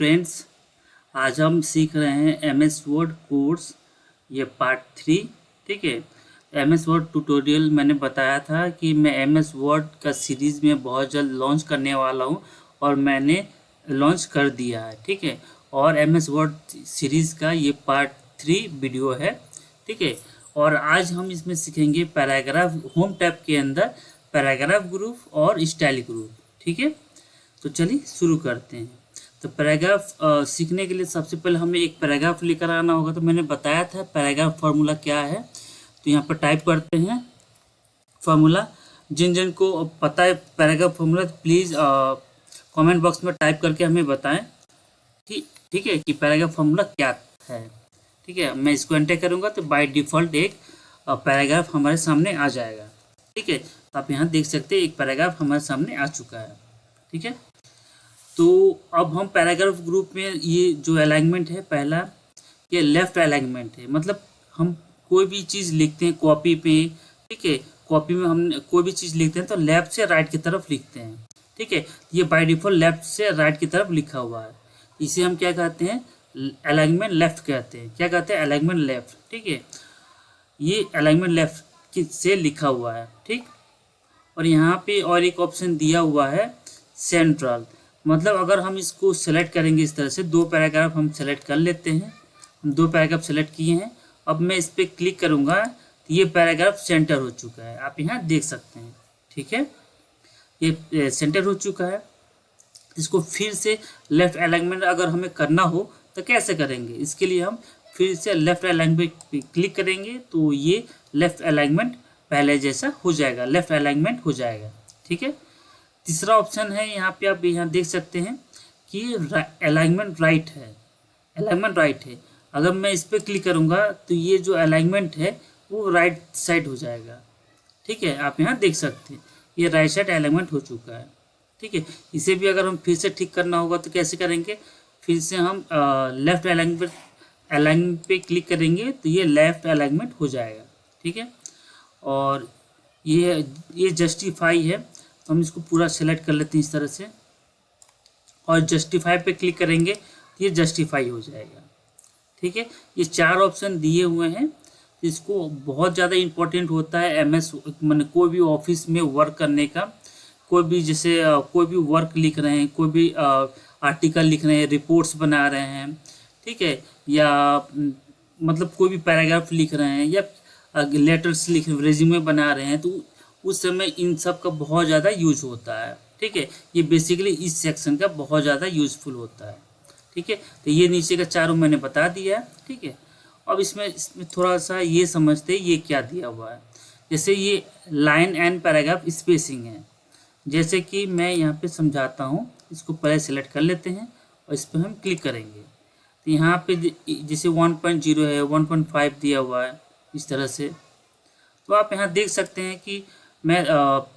Friends, आज हम सीख रहे हैं एम एस वर्ड कोर्स, ये पार्ट 3। ठीक है। एम एस वर्ड ट्यूटोरियल मैंने बताया था कि मैं एम एस वर्ड का सीरीज़ में बहुत जल्द लॉन्च करने वाला हूँ और मैंने लॉन्च कर दिया है। ठीक है। और एम एस वर्ड सीरीज़ का ये पार्ट 3 वीडियो है। ठीक है। और आज हम इसमें सीखेंगे पैराग्राफ, होम टैब के अंदर पैराग्राफ ग्रुप और स्टाइल ग्रुप। ठीक है। तो चलिए शुरू करते हैं। तो पैराग्राफ सीखने के लिए सबसे पहले हमें एक पैराग्राफ लेकर आना होगा। तो मैंने बताया था पैराग्राफ फार्मूला क्या है। तो यहाँ पर टाइप करते हैं फार्मूला। जिन जिन को पता है पैराग्राफ फार्मूला तो प्लीज़ कमेंट बॉक्स में टाइप करके हमें बताएं। ठीक है कि पैराग्राफ फार्मूला क्या है। ठीक है। मैं इसको एंटर करूँगा तो बाय डिफ़ॉल्ट एक पैराग्राफ हमारे सामने आ जाएगा। ठीक है। तो आप यहाँ देख सकते हैं एक पैराग्राफ हमारे सामने आ चुका है। ठीक है। तो अब हम पैराग्राफ ग्रुप में ये जो अलाइनमेंट है, पहला ये लेफ्ट अलाइनमेंट है। मतलब हम कोई भी चीज़ लिखते हैं कॉपी पे, ठीक है, कॉपी में हम कोई भी चीज़ लिखते हैं तो लेफ्ट से राइट की तरफ लिखते हैं। ठीक है। ये बाय डिफॉल्ट लेफ्ट से राइट की तरफ लिखा हुआ है। इसे हम क्या कहते हैं? अलाइनमेंट लेफ्ट कहते हैं। क्या कहते हैं? Alignment left. ठीक है। ये अलाइनमेंट लेफ्ट से लिखा हुआ है। ठीक। और यहाँ पे और एक ऑप्शन दिया हुआ है सेंट्रल। मतलब अगर हम इसको सेलेक्ट करेंगे इस तरह से, दो पैराग्राफ हम सेलेक्ट कर लेते हैं। हम दो पैराग्राफ सेलेक्ट किए हैं। अब मैं इस पर क्लिक करूँगा तो ये पैराग्राफ सेंटर हो चुका है। आप यहाँ देख सकते हैं। ठीक है। ये सेंटर हो चुका है। इसको फिर से लेफ्ट अलाइनमेंट अगर हमें करना हो तो कैसे करेंगे? इसके लिए हम फिर से लेफ्ट अलाइनमेंट पे क्लिक करेंगे तो ये लेफ्ट अलाइनमेंट पहले जैसा हो जाएगा, लेफ्ट अलाइनमेंट हो जाएगा। ठीक है। तीसरा ऑप्शन है यहाँ पे, आप यहाँ देख सकते हैं कि अलाइनमेंट राइट है। अलाइनमेंट राइट है। अगर मैं इस पर क्लिक करूँगा तो ये जो अलाइनमेंट है वो राइट साइड हो जाएगा। ठीक है। आप यहाँ देख सकते हैं ये राइट साइड अलाइनमेंट हो चुका है। ठीक है। इसे भी अगर हम फिर से ठीक करना होगा तो कैसे करेंगे? फिर से हम लेफ्ट अलाइनमेंट पे क्लिक करेंगे तो ये लेफ्ट अलाइनमेंट हो जाएगा। ठीक है। और ये जस्टिफाई है तो हम इसको पूरा सेलेक्ट कर लेते हैं इस तरह से और जस्टिफाई पे क्लिक करेंगे तो ये जस्टिफाई हो जाएगा। ठीक है। ये चार ऑप्शन दिए हुए हैं। इसको बहुत ज़्यादा इम्पोर्टेंट होता है एमएस, मैंने कोई भी ऑफिस में वर्क करने का। कोई भी जैसे कोई भी वर्क लिख रहे हैं, कोई भी आर्टिकल लिख रहे हैं, रिपोर्ट्स बना रहे हैं, ठीक है, या मतलब कोई भी पैराग्राफ लिख रहे हैं या लेटर्स लिख रेज्यूमे बना रहे हैं, तो उस समय इन सब का बहुत ज़्यादा यूज होता है। ठीक है। ये बेसिकली इस सेक्शन का बहुत ज़्यादा यूजफुल होता है। ठीक है। तो ये नीचे का चारों मैंने बता दिया है। ठीक है। अब इसमें थोड़ा सा ये समझते ये क्या दिया हुआ है। जैसे ये लाइन एंड पैराग्राफ स्पेसिंग है। जैसे कि मैं यहाँ पे समझाता हूँ। इसको पहले सेलेक्ट कर लेते हैं और इस पर हम क्लिक करेंगे तो यहाँ पे जैसे 1.0 है, 1.5 दिया हुआ है इस तरह से। तो आप यहाँ देख सकते हैं कि मैं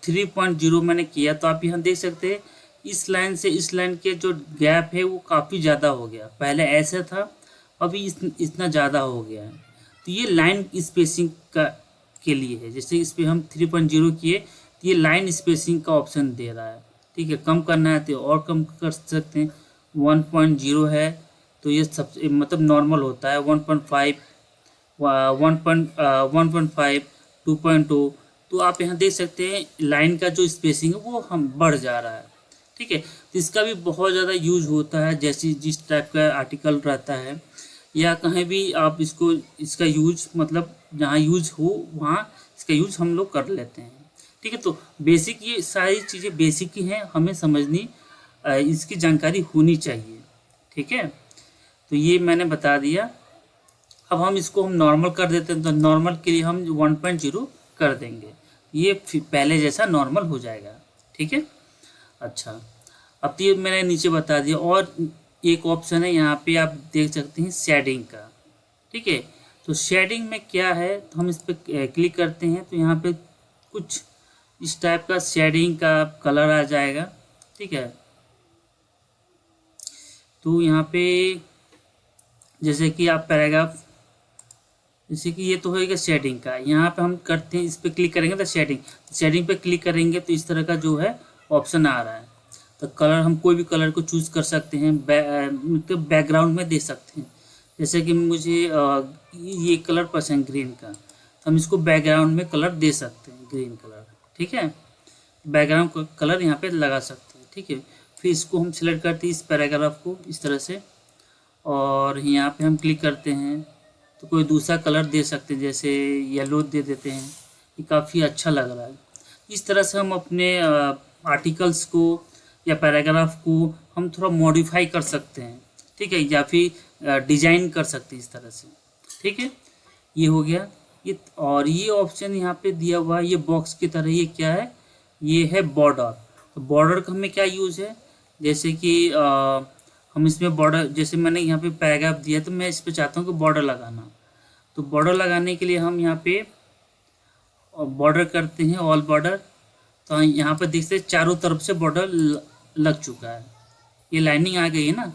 3.0 मैंने किया तो आप यहाँ देख सकते हैं इस लाइन से इस लाइन के जो गैप है वो काफ़ी ज़्यादा हो गया। पहले ऐसा था, अभी इतना ज़्यादा हो गया है। तो ये लाइन स्पेसिंग के लिए है। जैसे इस पर हम 3.0 किए तो ये लाइन स्पेसिंग का ऑप्शन दे रहा है। ठीक है। कम करना है तो और कम कर सकते हैं। 1.0 है तो ये सबसे मतलब नॉर्मल होता है। 1.5, 1.5, 2.0। तो आप यहाँ देख सकते हैं लाइन का जो स्पेसिंग है वो हम बढ़ जा रहा है। ठीक है। तो इसका भी बहुत ज़्यादा यूज होता है। जैसे जिस टाइप का आर्टिकल रहता है या कहीं भी आप इसका यूज मतलब जहाँ यूज हो वहाँ इसका यूज हम लोग कर लेते हैं। ठीक है। तो बेसिक ये सारी चीज़ें बेसिक ही हैं, हमें समझनी, इसकी जानकारी होनी चाहिए। ठीक है। तो ये मैंने बता दिया। अब हम इसको हम नॉर्मल कर देते हैं तो नॉर्मल के लिए हम 1.0 कर देंगे। ये पहले जैसा नॉर्मल हो जाएगा। ठीक है। अच्छा, अब तो ये मैंने नीचे बता दिया। और एक ऑप्शन है यहाँ पे आप देख सकते हैं शेडिंग का। ठीक है। तो शेडिंग में क्या है तो हम इस पर क्लिक करते हैं तो यहाँ पे कुछ इस टाइप का शेडिंग का कलर आ जाएगा। ठीक है। तो यहाँ पे जैसे कि आप पैराग्राफ, जैसे कि ये तो होएगा शेडिंग का। यहाँ पे हम करते हैं, इस पर क्लिक करेंगे तो शेडिंग पे क्लिक करेंगे तो इस तरह का जो है ऑप्शन आ रहा है। तो कलर हम कोई भी कलर को चूज़ कर सकते हैं, मतलब बैकग्राउंड में दे सकते हैं। जैसे कि मुझे ये कलर पसंद ग्रीन का, तो हम इसको बैकग्राउंड में कलर दे सकते हैं, ग्रीन कलर। ठीक है, बैकग्राउंड कलर यहाँ पे लगा सकते हैं। ठीक है, फिर इसको हम सिलेक्ट करते हैं इस पैराग्राफ को इस तरह से, और यहाँ पे हम क्लिक करते हैं तो कोई दूसरा कलर दे सकते हैं, जैसे येलो दे देते हैं। ये काफ़ी अच्छा लग रहा है। इस तरह से हम अपने आर्टिकल्स को या पैराग्राफ को हम थोड़ा मॉडिफाई कर सकते हैं। ठीक है, या फिर डिजाइन कर सकते हैं इस तरह से। ठीक है, ये हो गया ये। और ये ऑप्शन यहाँ पे दिया हुआ है, ये बॉक्स की तरह, ये क्या है, ये है बॉर्डर। तो बॉर्डर का हमें क्या यूज़ है, जैसे कि हम इसमें बॉर्डर, जैसे मैंने यहाँ पे पैराग्राफ दिया तो मैं इस पे चाहता हूँ कि बॉर्डर लगाना। तो बॉर्डर लगाने के लिए हम यहाँ पे बॉर्डर करते हैं, ऑल बॉर्डर। तो यहाँ पे देखते हैं चारों तरफ से बॉर्डर लग चुका है, ये लाइनिंग आ गई है ना।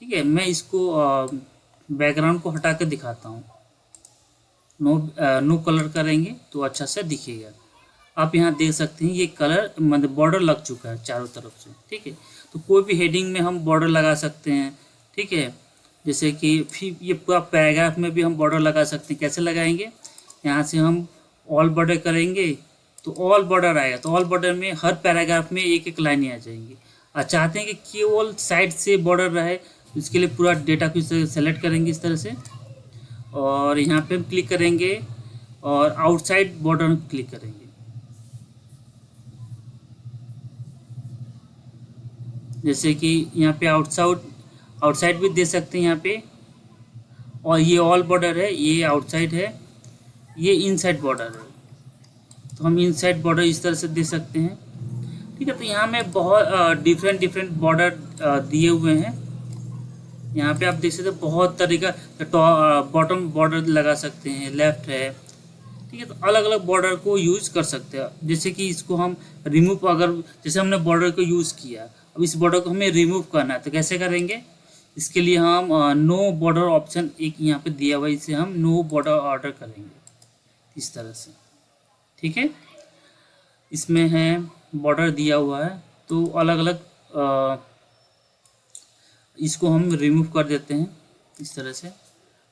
ठीक है, मैं इसको बैकग्राउंड को हटा कर दिखाता हूँ। नो कलर करेंगे तो अच्छा से दिखेगा। आप यहाँ देख सकते हैं ये कलर मतलब बॉर्डर लग चुका है चारों तरफ से। ठीक है, तो कोई भी हेडिंग में हम बॉर्डर लगा सकते हैं। ठीक है, जैसे कि फिर ये पूरा पैराग्राफ में भी हम बॉर्डर लगा सकते हैं। कैसे लगाएंगे, यहाँ से हम ऑल बॉर्डर करेंगे तो ऑल बॉर्डर आएगा, तो ऑल बॉर्डर में हर पैराग्राफ में एक एक लाइनें आ जाएंगी। और चाहते हैं कि केवल साइड से बॉर्डर रहे, इसके लिए पूरा डेटा को सेलेक्ट करेंगे इस तरह से, और यहाँ पे हम क्लिक करेंगे और आउटसाइड बॉर्डर में क्लिक करेंगे। जैसे कि यहाँ पे आउटसाइड भी दे सकते हैं यहाँ पे, और ये ऑल बॉर्डर है, ये आउटसाइड है, ये इनसाइड बॉर्डर है, तो हम इनसाइड बॉर्डर इस तरह से दे सकते हैं। ठीक है, तो यहाँ में बहुत डिफरेंट बॉर्डर दिए हुए हैं। यहाँ पे आप देख सकते हैं बहुत तरीका, बॉटम बॉर्डर लगा सकते हैं, लेफ्ट है। ठीक है, तो अलग अलग बॉर्डर को यूज़ कर सकते हैं। जैसे कि इसको हम रिमूव, अगर जैसे हमने बॉर्डर को यूज़ किया, अब इस बॉर्डर को हमें रिमूव करना है तो कैसे करेंगे, इसके लिए हम नो बॉर्डर ऑप्शन एक यहाँ पे दिया हुआ है, इसे हम नो बॉर्डर ऑर्डर करेंगे इस तरह से। ठीक है, इसमें है बॉर्डर दिया हुआ है, तो अलग अलग इसको हम रिमूव कर देते हैं इस तरह से।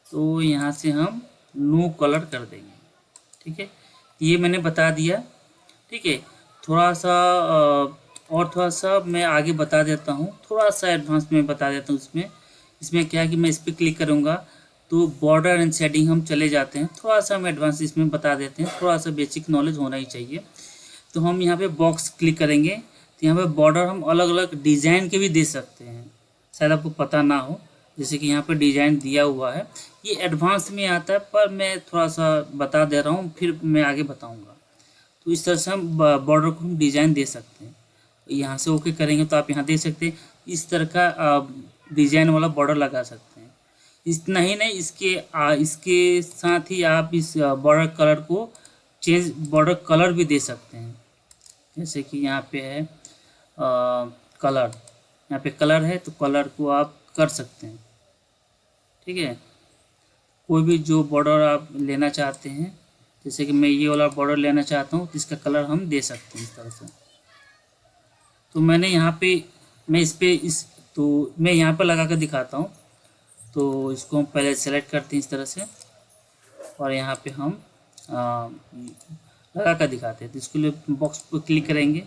तो यहाँ से हम नो कलर कर देंगे। ठीक है, ये मैंने बता दिया। ठीक है, थोड़ा सा और थोड़ा सा मैं आगे बता देता हूँ, थोड़ा सा एडवांस में बता देता हूँ। इसमें क्या है कि मैं इस पर क्लिक करूँगा तो बॉर्डर एंड शेडिंग हम चले जाते हैं। थोड़ा सा हम एडवांस इसमें बता देते हैं, थोड़ा सा बेसिक नॉलेज होना ही चाहिए। तो हम यहाँ पे बॉक्स क्लिक करेंगे तो यहाँ पे बॉर्डर हम अलग अलग डिज़ाइन के भी दे सकते हैं, शायद आपको पता ना हो। जैसे कि यहाँ पे डिज़ाइन दिया हुआ है, ये एडवांस में आता है, पर मैं थोड़ा सा बता दे रहा हूँ, फिर मैं आगे बताऊँगा। तो इस तरह से हम बॉर्डर को हम डिज़ाइन दे सकते हैं। यहाँ से ओके करेंगे तो आप यहाँ देख सकते हैं इस तरह का डिज़ाइन वाला बॉर्डर लगा सकते हैं। इतना ही नहीं, इसके साथ ही आप इस बॉर्डर कलर को बॉर्डर कलर भी दे सकते हैं। जैसे कि यहाँ पे है कलर, यहाँ पे कलर है तो कलर को आप कर सकते हैं। ठीक है, कोई भी जो बॉर्डर आप लेना चाहते हैं, जैसे कि मैं ये वाला बॉर्डर लेना चाहता हूँ तो इसका कलर हम दे सकते हैं इस तरह से। तो मैंने यहाँ पे मैं यहाँ पर लगा कर दिखाता हूँ। तो इसको हम पहले सेलेक्ट करते हैं इस तरह से, और यहाँ पे हम लगा कर दिखाते हैं। तो इसके लिए बॉक्स पर क्लिक करेंगे,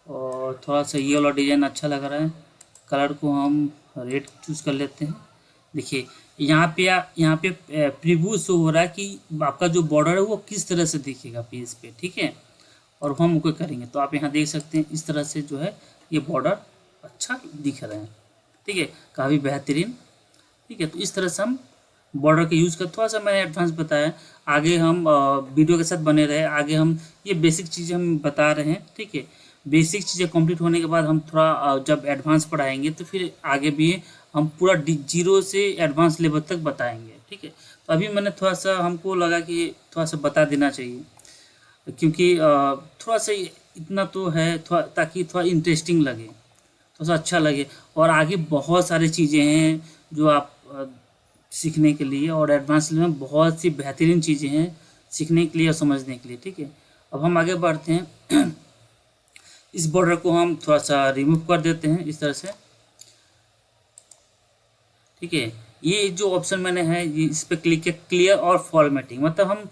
और थोड़ा सा ये वाला डिज़ाइन अच्छा लग रहा है, कलर को हम रेड चूज़ कर लेते हैं। देखिए यहाँ पे प्रीव्यू शो हो रहा है कि आपका जो बॉर्डर है वो किस तरह से दिखेगा पेज पे। ठीक है, और हम ओके करेंगे तो आप यहाँ देख सकते हैं इस तरह से जो है ये बॉर्डर अच्छा दिख रहा है। ठीक है, काफ़ी बेहतरीन। ठीक है, तो इस तरह से हम बॉर्डर का यूज़ कर, थोड़ा सा मैंने एडवांस बताया। आगे हम वीडियो के साथ बने रहे, आगे हम ये बेसिक चीज़ें हम बता रहे हैं। ठीक है, बेसिक चीज़ें कंप्लीट होने के बाद हम थोड़ा जब एडवांस पढ़ाएंगे तो फिर आगे भी हम पूरा जीरो से एडवांस लेवल तक बताएंगे। ठीक है, तो अभी मैंने थोड़ा सा, हमको लगा कि थोड़ा सा बता देना चाहिए, क्योंकि थोड़ा सा इतना तो है, थोड़ा ताकि थोड़ा इंटरेस्टिंग लगे, थोड़ा सा अच्छा लगे। और आगे बहुत सारी चीज़ें हैं जो आप सीखने के लिए, और एडवांस लेवल में बहुत सी बेहतरीन चीज़ें हैं सीखने के लिए और समझने के लिए। ठीक है, अब हम आगे बढ़ते हैं। इस बॉर्डर को हम थोड़ा सा रिमूव कर देते हैं इस तरह से, ठीक है। ये जो ऑप्शन मैंने है ये इस पर क्लिक किया, क्लियर और फॉर्मेटिंग, मतलब हम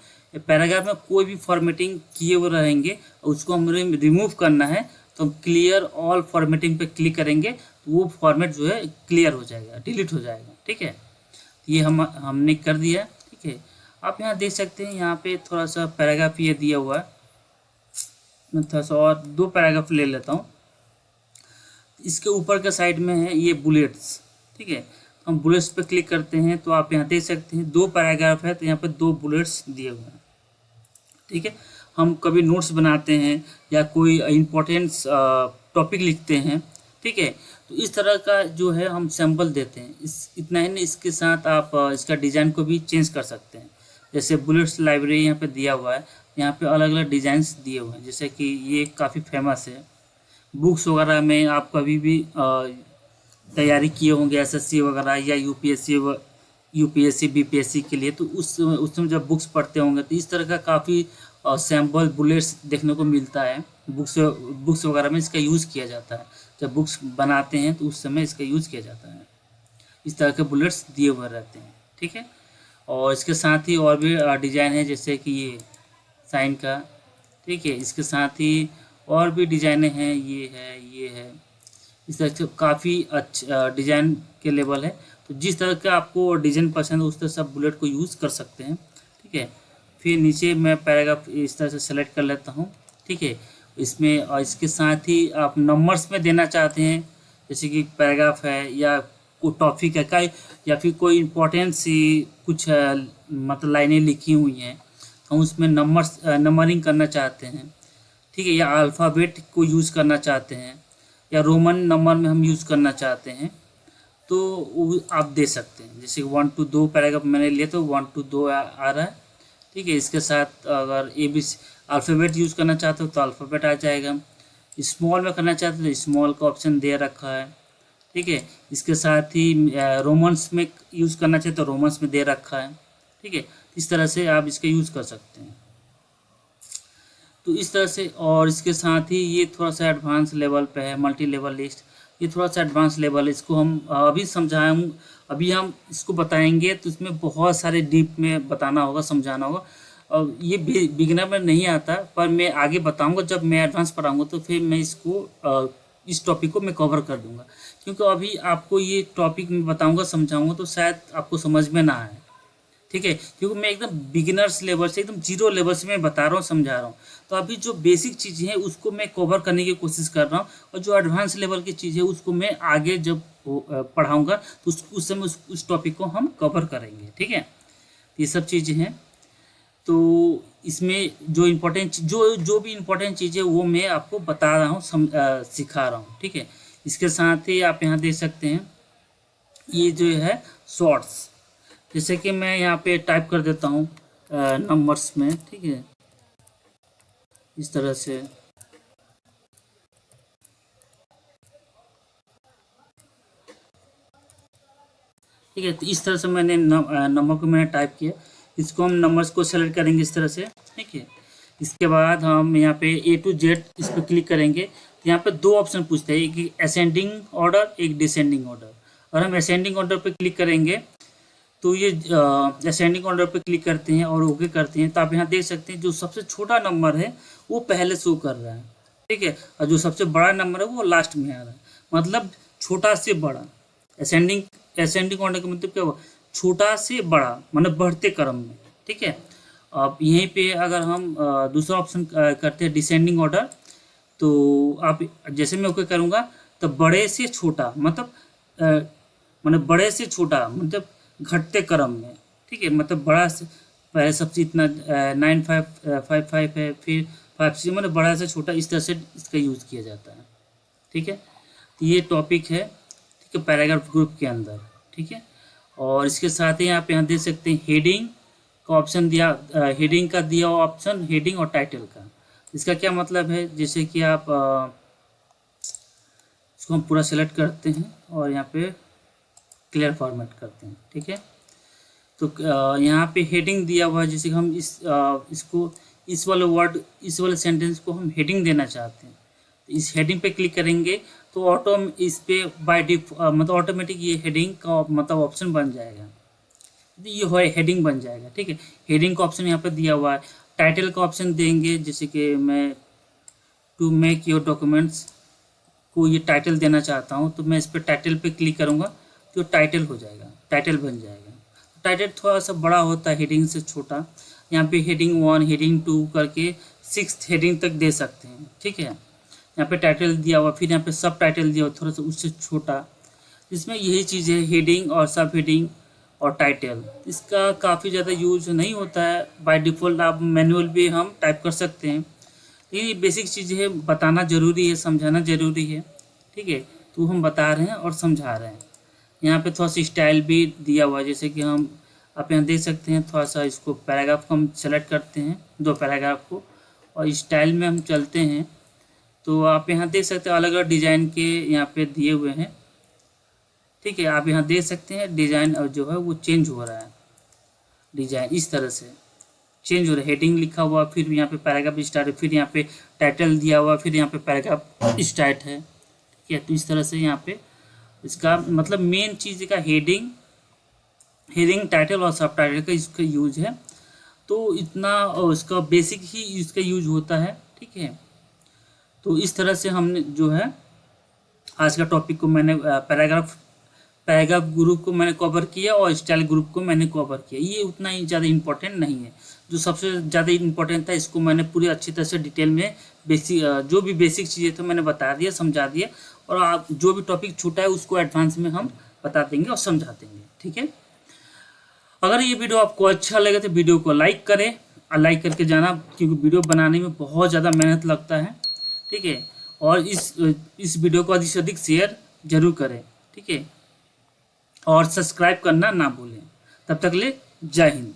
पैराग्राफ में कोई भी फॉर्मेटिंग किए हुए रहेंगे उसको हमें रिमूव करना है, तो हम क्लियर ऑल फॉर्मेटिंग पे क्लिक करेंगे तो वो फॉर्मेट जो है क्लियर हो जाएगा, डिलीट हो जाएगा, ठीक है। ये हमने कर दिया, ठीक है। आप यहाँ देख सकते हैं, यहाँ पे थोड़ा सा पैराग्राफ ये दिया हुआ है, मैं थोड़ा सा और 2 पैराग्राफ ले लेता हूँ। इसके ऊपर के साइड में है ये बुलेट्स, ठीक है। हम बुलेट्स पे क्लिक करते हैं तो आप यहाँ देख सकते हैं 2 पैराग्राफ है, तो यहाँ पे 2 बुलेट्स दिए हुए हैं, ठीक है। हम कभी नोट्स बनाते हैं या कोई इम्पोर्टेंट टॉपिक लिखते हैं, ठीक है, तो इस तरह का जो है हम सैम्पल देते हैं। इतना ही नहीं, इसके साथ आप इसका डिज़ाइन को भी चेंज कर सकते हैं। जैसे बुलेट्स लाइब्रेरी यहाँ पे दिया हुआ है, यहाँ पे अलग अलग डिज़ाइंस दिए हुए हैं, जैसे कि ये काफ़ी फेमस है। बुक्स वगैरह में आप कभी भी तैयारी किए होंगे एसएससी वगैरह या यूपीएससी बीपीएससी के लिए, तो उस समय जब बुक्स पढ़ते होंगे तो इस तरह का काफ़ी सैम्पल बुलेट्स देखने को मिलता है। बुक्स वगैरह में इसका यूज़ किया जाता है, जब बुक्स बनाते हैं तो उस समय इसका यूज़ किया जाता है। इस तरह के बुलेट्स दिए हुए रहते हैं, ठीक है। और इसके साथ ही और भी डिज़ाइन है, जैसे कि ये साइन का, ठीक है। इसके साथ ही और भी डिज़ाइने हैं, ये है। इस तरह से काफ़ी अच्छा डिज़ाइन के लेवल है, तो जिस तरह का आपको डिज़ाइन पसंद है उस तरह से आप बुलेट को यूज़ कर सकते हैं, ठीक है। फिर नीचे मैं पैराग्राफ इस तरह से सेलेक्ट कर लेता हूँ, ठीक है। इसमें और इसके साथ ही आप नंबर्स में देना चाहते हैं, जैसे कि पैराग्राफ है या कोई टॉपिक है का, या फिर कोई इम्पोर्टेंट सी कुछ मतलब लाइनें लिखी हुई हैं, हम उसमें नंबरिंग करना चाहते हैं, ठीक है, या अल्फ़ाबेट को यूज़ करना चाहते हैं, या रोमन नंबर में हम यूज़ करना चाहते हैं, तो वो आप दे सकते हैं। जैसे 1 to 2 पैराग्राफ मैंने लिया तो 1 to 2 आ रहा है, ठीक है। इसके साथ अगर ABC अल्फ़ाबेट यूज़ करना चाहते हो तो अल्फ़ाबेट आ जाएगा। स्मॉल में करना चाहते हो तो स्मॉल का ऑप्शन दे रखा है, ठीक है। इसके साथ ही रोमन्स में यूज़ करना चाहते तो रोमन्स में दे रखा है, ठीक है। इस तरह से आप इसका यूज़ कर सकते हैं। तो इस तरह से, और इसके साथ ही ये थोड़ा सा एडवांस लेवल पे है, मल्टी लेवल लिस्ट, ये थोड़ा सा एडवांस लेवल है। इसको हम अभी समझाएं, अभी हम इसको बताएंगे तो इसमें बहुत सारे डीप में बताना होगा, समझाना होगा, और ये बिगिनर में नहीं आता, पर मैं आगे बताऊंगा जब मैं एडवांस पढ़ाऊंगा तो फिर मैं इसको इस टॉपिक को मैं कवर कर दूंगा, क्योंकि अभी आपको ये टॉपिक मैं बताऊंगा समझाऊंगा तो शायद आपको समझ में ना आए, ठीक है, क्योंकि मैं एकदम बिगिनर्स लेवल से, एकदम जीरो लेवल से मैं बता रहा हूँ, समझा रहा हूँ। तो अभी जो बेसिक चीज़ें हैं उसको मैं कवर करने की कोशिश कर रहा हूँ, और जो एडवांस लेवल की चीज़ है उसको मैं आगे जब पढ़ाऊँगा तो उस समय उस टॉपिक को हम कवर करेंगे, ठीक है। ये सब चीज़ें हैं। तो इसमें जो इम्पोर्टेंट जो भी इम्पोर्टेंट चीज़ है वो मैं आपको बता रहा हूँ, सिखा रहा हूँ, ठीक है। इसके साथ ही आप यहाँ देख सकते हैं ये जो है शॉर्ट्स, जैसे कि मैं यहाँ पे टाइप कर देता हूँ नंबर्स में, ठीक है, इस तरह से, ठीक है। तो इस तरह से मैंने नंबर को मैंने टाइप किया, इसको हम नंबर्स को सेलेक्ट करेंगे इस तरह से, ठीक है। इसके बाद हम यहाँ पे A to Z इस पर क्लिक करेंगे तो यहाँ पे 2 ऑप्शन पूछते हैं, एक असेंडिंग ऑर्डर, एक डिसेंडिंग ऑर्डर। और हम असेंडिंग ऑर्डर पे क्लिक करेंगे तो ये असेंडिंग ऑर्डर पे क्लिक करते हैं और ओके करते हैं, तो आप यहाँ देख सकते हैं जो सबसे छोटा नंबर है वो पहले शो कर रहा है, ठीक है, और जो सबसे बड़ा नंबर है वो लास्ट में आ रहा है, मतलब छोटा से बड़ा। असेंडिंग ऑर्डर का मतलब क्या हुआ, छोटा से बड़ा, मतलब बढ़ते क्रम में, ठीक है। अब यहीं पे अगर हम दूसरा ऑप्शन करते हैं डिसेंडिंग ऑर्डर, तो आप जैसे मैं ओके करूँगा तो बड़े से छोटा, मतलब बड़े से छोटा मतलब घटते क्रम में, ठीक है, मतलब बड़ा से पहले सबसे इतना 9555 है, फिर 56, मतलब बड़ा से छोटा, इस तरह से इसका यूज़ किया जाता है, ठीक है। तो ये टॉपिक है, ठीक है, पैराग्राफ ग्रुप के अंदर, ठीक है। और इसके साथ ही आप यहाँ देख सकते हैं हेडिंग का ऑप्शन दिया, हेडिंग का दिया हुआ ऑप्शन, हेडिंग और टाइटल का। इसका क्या मतलब है, जैसे कि आप इसको हम पूरा सेलेक्ट करते हैं और यहाँ पे क्लियर फॉर्मेट करते हैं, ठीक है। तो यहाँ पे हेडिंग दिया हुआ है, जैसे कि हम इस वाले वर्ड, इस वाले सेंटेंस को हम हेडिंग देना चाहते हैं, इस हेडिंग पे क्लिक करेंगे तो ऑटो इस पे बाय मतलब ऑटोमेटिक ये हेडिंग का मतलब ऑप्शन बन जाएगा, ये हेडिंग बन जाएगा। ठीक है, हेडिंग का ऑप्शन यहाँ पे दिया हुआ है। टाइटल का ऑप्शन देंगे, जैसे कि मैं टू मेक योर डॉक्यूमेंट्स को ये टाइटल देना चाहता हूँ, तो मैं इस पर टाइटल पे क्लिक करूँगा तो टाइटल हो जाएगा, टाइटल बन जाएगा। टाइटल थोड़ा सा बड़ा होता है हेडिंग से छोटा। यहाँ पे हेडिंग 1 हेडिंग 2 करके 6th हेडिंग तक दे सकते हैं। ठीक है, यहाँ पे टाइटल दिया हुआ, फिर यहाँ पे सब टाइटल दिया हुआ थोड़ा सा उससे छोटा। इसमें यही चीज़ है, हेडिंग और सब हेडिंग और टाइटल। इसका काफ़ी ज़्यादा यूज नहीं होता है, बाय डिफ़ॉल्ट आप मैनुअल भी हम टाइप कर सकते हैं। लेकिन ये बेसिक चीज़ है, बताना ज़रूरी है, समझाना ज़रूरी है। ठीक है, तो हम बता रहे हैं और समझा रहे हैं। यहाँ पे थोड़ा सा स्टाइल भी दिया हुआ है, जैसे कि हम आप यहाँ देख सकते हैं, थोड़ा सा इसको पैराग्राफ को हम सेलेक्ट करते हैं, 2 पैराग्राफ को, और स्टाइल में हम चलते हैं तो आप यहाँ देख सकते हैं अलग अलग डिज़ाइन के यहाँ पे दिए हुए हैं। ठीक है, आप यहाँ देख सकते हैं डिज़ाइन और जो है वो चेंज हो रहा है, डिज़ाइन इस तरह से चेंज हो रहा है। हेडिंग लिखा हुआ, फिर यहाँ पे पैराग्राफ स्टार्ट है, फिर यहाँ पे टाइटल दिया हुआ, फिर यहाँ पे पैराग्राफ स्टार्ट है। ठीक है, तो इस तरह से यहाँ पे इसका मतलब मेन चीज़ का हेडिंग टाइटल और सब टाइटल का इसका यूज है। तो इतना इसका बेसिक ही इसका यूज होता है। ठीक है, तो इस तरह से हमने जो है आज का टॉपिक को मैंने पैराग्राफ ग्रुप को मैंने कवर किया और स्टाइल ग्रुप को मैंने कवर किया। ये उतना ही ज़्यादा इम्पोर्टेंट नहीं है, जो सबसे ज़्यादा इम्पोर्टेंट था इसको मैंने पूरी अच्छी तरह से डिटेल में जो भी बेसिक चीज़ें थे मैंने बता दिया, समझा दिया। और आप जो भी टॉपिक छूटा है उसको एडवांस में हम बता देंगे और समझा देंगे। ठीक है, अगर ये वीडियो आपको अच्छा लगे तो वीडियो को लाइक करें, और लाइक करके जाना, क्योंकि वीडियो बनाने में बहुत ज़्यादा मेहनत लगता है। ठीक है, और इस वीडियो को अधिक से अधिक शेयर जरूर करें। ठीक है, और सब्सक्राइब करना ना भूलें। तब तक ले जय हिंद।